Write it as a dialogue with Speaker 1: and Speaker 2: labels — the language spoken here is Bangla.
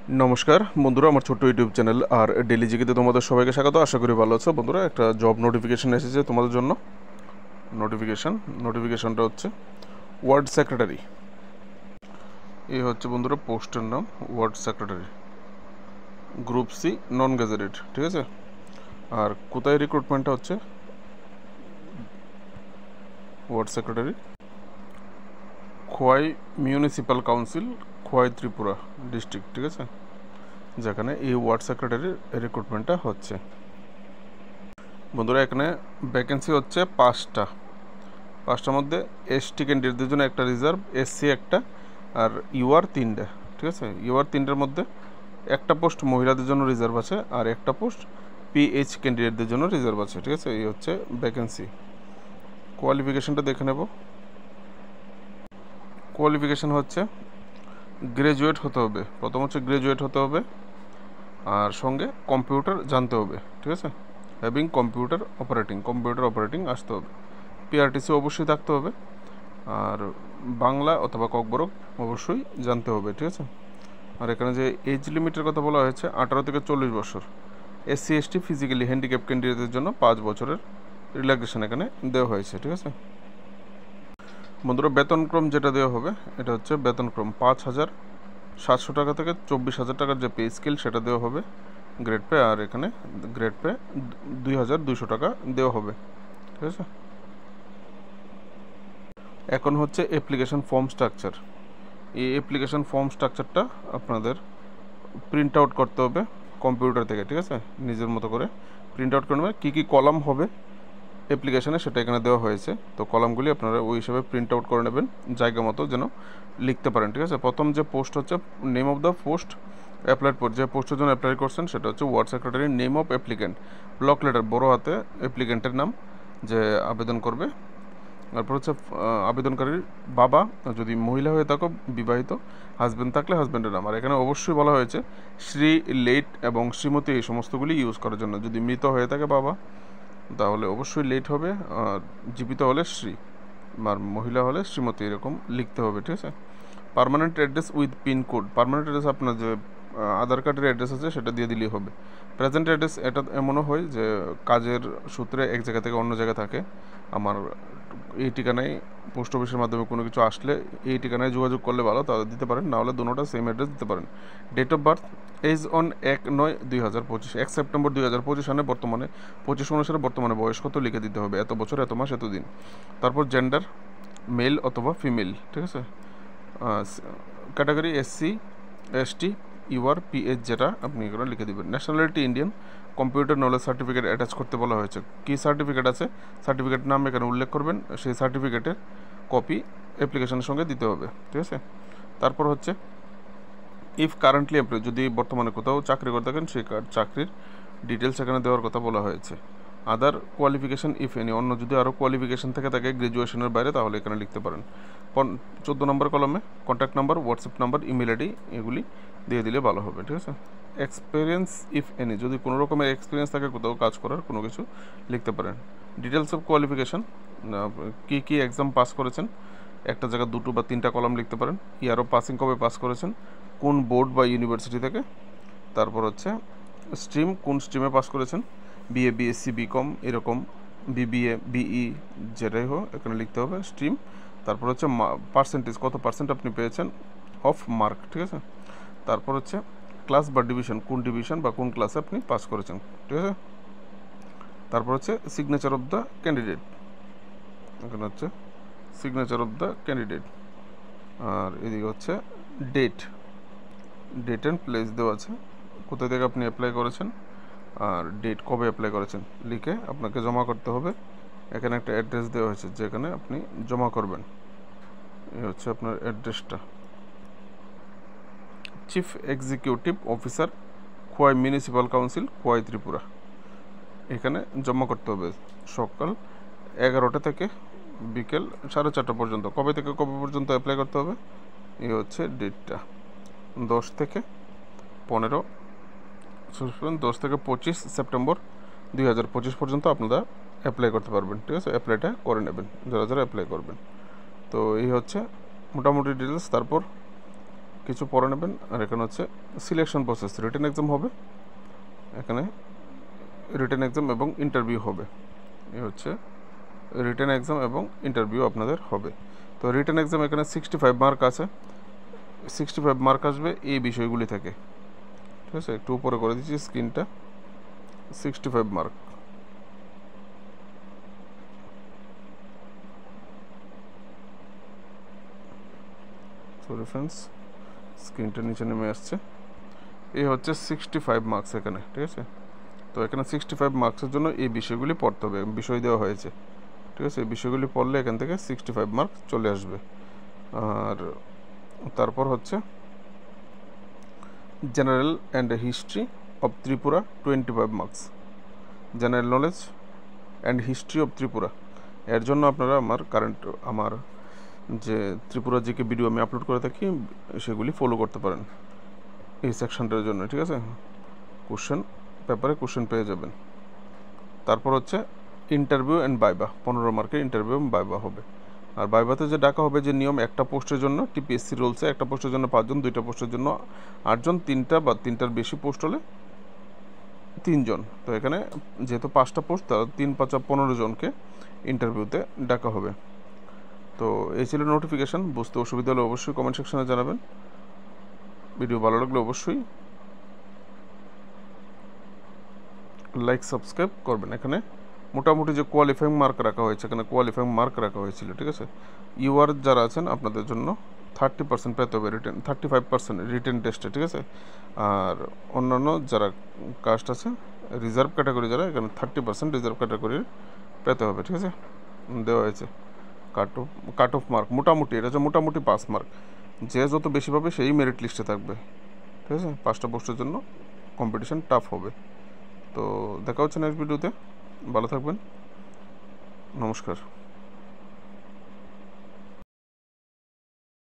Speaker 1: নমস্কার বন্ধুরা, আমার ছোট্ট ইউটিউব চ্যানেল আর ডেলি জিকেতে তোমাদের সবাইকে স্বাগত। আশা করি ভালো আছো বন্ধুরা। একটা জব নোটিফিকেশন এসেছে তোমাদের জন্য। নোটিফিকেশনটা হচ্ছে ওয়ার্ড সেক্রেটারি। এই হচ্ছে বন্ধুরা পোস্টের নাম, ward secretary, group C, non gazetted. ঠিক আছে। আর কোথায় রিক্রুটমেন্টটা হচ্ছে, ward secretary, Khowai municipal council, Khowai Tripura district. ঠিক আছে, যেখানে এই ওয়ার্ড সেক্রেটারির রিক্রুটমেন্টটা হচ্ছে। বন্ধুরা, এখানে ভ্যাকেন্সি হচ্ছে পাঁচটার মধ্যে এসটি ক্যান্ডিডেটদের জন্য একটা রিজার্ভ, এসসি একটা, আর ইউআর তিনটা। ঠিক আছে, ইউআর তিনটার মধ্যে একটা পোস্ট মহিলাদের জন্য রিজার্ভ আছে, আর একটা পোস্ট পিএইচ ক্যান্ডিডেটদের জন্য রিজার্ভ আছে। ঠিক আছে, এই হচ্ছে ভ্যাকেন্সি। কোয়ালিফিকেশনটা দেখে নেব। কোয়ালিফিকেশন হচ্ছে গ্রাজুয়েট হতে হবে, প্রথম হচ্ছে গ্রাজুয়েট হতে হবে, আর সঙ্গে কম্পিউটার জানতে হবে। ঠিক আছে, হ্যাভিং কম্পিউটার অপারেটিং আসতে হবে। পিআরটিসি অবশ্যই থাকতে হবে, আর বাংলা অথবা ককবরক অবশ্যই জানতে হবে। ঠিক আছে। আর এখানে যে এজ লিমিটের কথা বলা হয়েছে 18 থেকে 40 বছর। এসসি এসটি ফিজিক্যালি হ্যান্ডিক্যাপ ক্যান্ডিডেটদের জন্য 5 বছরের রিল্যাক্সেশন এখানে দেওয়া হয়েছে। ঠিক আছে বন্ধুরা, বেতনক্রম যেটা দেওয়া হবে এটা হচ্ছে বেতনক্রম 5,700 টাকা থেকে 24,000 টাকার যে পে স্কেল সেটা দেওয়া হবে গ্রেড পে, আর এখানে গ্রেড পে 2,200 টাকা দেওয়া হবে। ঠিক আছে। এখন হচ্ছে অ্যাপ্লিকেশন ফর্ম স্ট্রাকচার। এই অ্যাপ্লিকেশন ফর্ম স্ট্রাকচারটা আপনাদের প্রিন্ট আউট করতে হবে কম্পিউটার থেকে। ঠিক আছে, নিজের মতো করে প্রিন্ট আউট করে নেবেন। কী কী কলাম হবে অ্যাপ্লিকেশানে সেটা এখানে দেওয়া হয়েছে, তো কলামগুলি আপনারা ওই হিসাবে প্রিন্ট আউট করে নেবেন, জায়গা মতো যেন লিখতে পারেন। ঠিক আছে। প্রথম যে পোস্ট হচ্ছে name of the post applied for, যে পোস্টের জন্য অ্যাপ্লাই করছেন সেটা হচ্ছে ward secretary. Name of applicant, block letter বড় হাতে অ্যাপ্লিক্যান্টের নাম যে আবেদন করবে। তারপর হচ্ছে আবেদনকারীর বাবা, যদি মহিলা হয়ে থাকো বিবাহিত, হাজব্যান্ড থাকলে হাজব্যান্ডের নাম। আর এখানে অবশ্যই বলা হয়েছে শ্রী, লেট এবং শ্রীমতী এই সমস্তগুলি ইউজ করার জন্য। যদি মৃত হয়ে থাকে বাবা তাহলে অবশ্যই লেট হবে, আর জীবিত হলে শ্রী, আর মহিলা হলে শ্রীমতী, এরকম লিখতে হবে। ঠিক আছে। Permanent address with pincode, permanent address আপনার যে আধার কার্ডের অ্যাড্রেস আছে সেটা দিয়ে দিলেই হবে। প্রেজেন্ট অ্যাড্রেস এটা এমনও হয় যে কাজের সূত্রে এক জায়গা থেকে অন্য জায়গা থাকে, আমার এই ঠিকানায় পোস্ট অফিসের মাধ্যমে কোনো কিছু আসলে এই ঠিকানায় যোগাযোগ করলে ভালো, তাহলে দিতে পারেন, নাহলে দুটোটা সেম অ্যাড্রেস দিতে পারেন। Date of birth as on 1/9/2025, 1 September 2025 সালে, বর্তমানে 25 অনুসারে বর্তমানে বয়স কত লিখে দিতে হবে, এত বছর এত মাস এত দিন। তারপর জেন্ডার মেল অথবা ফিমেল। ঠিক আছে। Category SC ST UR PH যেটা আপনি এখানে লিখে দেবেন। Nationality Indian. Computer knowledge certificate attach করতে বলা হয়েছে। কী সার্টিফিকেট আছে, সার্টিফিকেট নাম এখানে উল্লেখ করবেন, সেই সার্টিফিকেটের কপি অ্যাপ্লিকেশনের সঙ্গে দিতে হবে। ঠিক আছে। তারপর হচ্ছে ইফ কারেন্টলি এমপ্লয়, যদি বর্তমানে কোথাও চাকরি করে থাকেন সেই চাকরির ডিটেলস এখানে দেওয়ার কথা বলা হয়েছে। আদার কোয়ালিফিকেশান ইফ এনি, অন্য যদি আরও কোয়ালিফিকেশান থেকে থাকে গ্র্যাজুয়েশনের বাইরে তাহলে এখানে লিখতে পারেন। 14 নম্বর কলমে contact number, WhatsApp number, email ID এগুলি দিয়ে দিলে ভালো হবে। ঠিক আছে। এক্সপিরিয়েন্স ইফ এনি, যদি কোনো রকমের এক্সপিরিয়েন্স থাকে কোথাও কাজ করার কোনো কিছু লিখতে পারেন। ডিটেলস অফ কোয়ালিফিকেশান, কী কী এক্সাম পাস করেছেন, একটা জায়গায় 2 বা 3টা কলাম লিখতে পারেন। ইয়ারও পাসিং কবে পাস করেছেন, কোন বোর্ড বা ইউনিভার্সিটি থেকে। তারপর হচ্ছে স্ট্রিম, কোন স্ট্রিমে পাস করেছেন, বিএ, বিএসসি, বিকম, এরকম বিবিএ, বিই, যেটাই হোক এখানে লিখতে হবে স্ট্রিম। তারপর হচ্ছে পার্সেন্টেজ, কত পার্সেন্ট আপনি পেয়েছেন অফ মার্ক। ঠিক আছে। তারপর হচ্ছে ক্লাস বা ডিভিশন, কোন ডিভিশন বা কোন ক্লাসে আপনি পাস করেছেন। ঠিক আছে। তারপর হচ্ছে সিগনেচার অফ দ্য ক্যান্ডিডেট, এখানে হচ্ছে সিগনেচার অফ দ্য ক্যান্ডিডেট। আর এদিকে হচ্ছে ডেট অ্যান্ড প্লেস দেওয়া আছে, কোথা থেকে আপনি অ্যাপ্লাই করেছেন আর ডেট কবে অ্যাপ্লাই করেছেন লিখে আপনাকে জমা করতে হবে। এখানে একটা অ্যাড্রেস দেওয়া হয়েছে যেখানে আপনি জমা করবেন, এই হচ্ছে আপনার অ্যাড্রেসটা। Chief executive officer, Khowai municipal council, Khowai Tripura, এখানে জমা করতে হবে সকাল 11টা থেকে বিকেল 4:30 পর্যন্ত। কবে থেকে কবে পর্যন্ত অ্যাপ্লাই করতে হবে, এই হচ্ছে ডেটটা। 10 থেকে 25 সেপ্টেম্বর 2025 পর্যন্ত আপনারা অ্যাপ্লাই করতে পারবেন। ঠিক আছে, অ্যাপ্লাইটা করে নেবেন যারা যারা অ্যাপ্লাই করবেন। তো এই হচ্ছে মোটামুটি ডিটেলস। তারপর কিছু পড়ে নেবেন। আর এখানে হচ্ছে সিলেকশন প্রসেস, রিটেন এক্সাম হবে, এখানে রিটেন এক্সাম এবং ইন্টারভিউ হবে। এই হচ্ছে রিটেন এক্সাম এবং ইন্টারভিউ আপনাদের হবে। তো রিটেন এক্সাম এখানে 65 মার্ক আছে, 65 মার্ক আসবে এই বিষয়গুলি থেকে, ঠিক আছে। একটু উপরে করে দিচ্ছি স্ক্রিনটা, 65 মার্ক। সরি ফ্রেন্ডস, স্ক্রিনটা নিচে নেমে আসছে। এই হচ্ছে 65 মার্কস এখানে, ঠিক আছে। তো এখানে 65 মার্কসের জন্য এই বিষয়গুলি পড়তে হবে, বিষয় দেওয়া হয়েছে, ঠিক আছে। এই বিষয়গুলি পড়লে এখান থেকে 65 মার্ক চলে আসবে। আর তারপর হচ্ছে general and history of Tripura 25 marks, general knowledge and history of Tripura. এর জন্য আপনারা আমার যে ত্রিপুরা জিকে ভিডিও আমি আপলোড করে থাকি সেগুলি ফলো করতে পারেন এই সেকশনটার জন্য, ঠিক আছে। কোশ্চেন পেপারে কোশ্চেন পেয়ে যাবেন। তারপর হচ্ছে ইন্টারভিউ অ্যান্ড বাইবা, 15 মার্কের ইন্টারভিউ এবং বাইবা হবে। আর বাইবাতে যে ডাকা হবে, যে নিয়ম, একটা পোস্টের জন্য টিপিএসসি রুলসে একটা পোস্টের জন্য 5 জন, 2টা পোস্টের জন্য 8 জন, 3টা বা 3টার বেশি পোস্ট হলে 3 জন। তো এখানে যেহেতু 5টা পোস্ট, তার 3 5 15 জনকে ইন্টারভিউতে ডাকা হবে। তো এই ছিল নোটিফিকেশান। বুঝতে অসুবিধা হলে অবশ্যই কমেন্ট সেকশনে জানাবেন। ভিডিও ভালো লাগলে অবশ্যই লাইক সাবস্ক্রাইব করবেন। এখানে মোটামুটি যে কোয়ালিফাইং মার্ক রাখা হয়েছে, এখানে কোয়ালিফাইং মার্ক রাখা হয়েছিল, ঠিক আছে। ইউআর যারা আছেন আপনাদের জন্য 30% পেতে হবে রিটেন, 35% রিটেন টেস্টে, ঠিক আছে। আর অন্যান্য যারা কাস্ট আছে, রিজার্ভ ক্যাটাগরি যারা, এখানে 30% রিজার্ভ ক্যাটাগরির পেতে হবে, ঠিক আছে। দেওয়া হয়েছে কাট অফ মার্ক মোটামুটি, এটা হচ্ছে মোটামুটি 5 মার্ক। যে যত বেশি পাবে সেই মেরিট লিস্টে থাকবে, ঠিক আছে। 5টা পোস্টের জন্য কম্পিটিশন টাফ হবে। তো দেখা হচ্ছে নেক্সট ভিডিওতে, ভালো থাকবেন, নমস্কার।